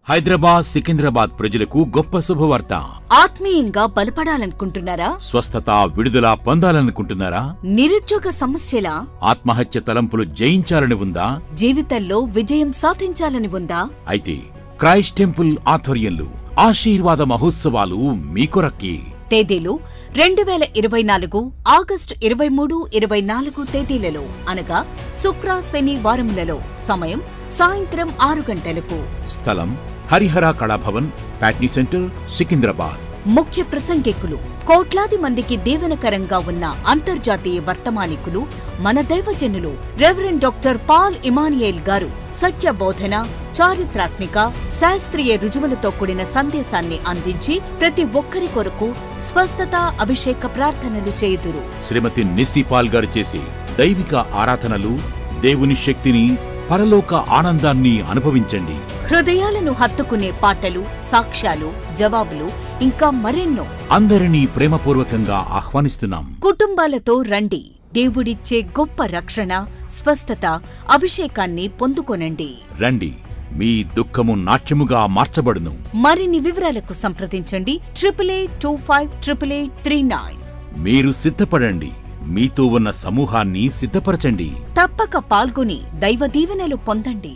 హైదరాబాద్ సికింద్రాబాద్ ప్రజలకు గొప్ప శుభవార్త. ఆత్మీయంగా బలపడాలనుకుంటున్నారా? స్వస్థత విడుదల పొందాలనుకుంటున్నారా? నిరుద్యోగ సమస్యల? ఆత్మహత్య తలంపులు జయించాలని ఉందా? జీవితంలో విజయం సాధించాలని ఉందా? అయితే క్రైస్ట్ టెంపుల్ ఆధ్వర్యంలో ఆశీర్వాద మహోత్సవాలు మీ కొరకే. తేదీలు 2024 ఆగస్టు 23, 24 తేదీలలో అనగా శుక్ర శని వారములలో. సమయం సాయంత్రం 6 గంటలకు. స్థలం హరిహర కళాభవన్, ప్యాట్నీ సెంటర్, సికింద్రాబాద్. ముఖ్య ప్రసంగికులు కోట్లాది మందికి దీవెనకరంగా ఉన్న అంతర్జాతీయ వర్తమానికులు మన దైవజనులు రెవరెండ్ డాక్టర్ పాల్ ఇమానియేల్ గారు సత్య బోధన, చారిత్రాత్మిక, శాస్త్రీయ రుజువులతో కూడిన సందేశాన్ని అందించి ప్రతి ఒక్కరి కొరకు స్వస్థత అభిషేక ప్రార్థనలు చేయుదురు. శ్రీమతి నిస్సి పాల్ గారు చేసే దైవిక ఆరాధనలు, దేవుని శక్తిని, పరలోక ఆనందాన్ని అనుభవించండి. హృదయాలను హత్తుకునే పాటలు, సాక్ష్యాలు, జవాబులు ఇంకా మరెన్నో. అందరినీ ప్రేమపూర్వకంగా ఆహ్వానిస్తున్నాం. కుటుంబాలతో రండి. దేవుడిచ్చే గొప్ప రక్షణ, స్వస్థత, అభిషేకాన్ని పొందుకొనండి. రండి, మీ దుఃఖము నాట్యముగా మార్చబడును. మరిన్ని వివరాలకు సంప్రదించండి 88258839. మీరు సిద్ధపడండి, మీతో ఉన్న సమూహాన్ని సిద్ధపరచండి. తప్పక పాల్గొని దైవ దీవెనలు పొందండి.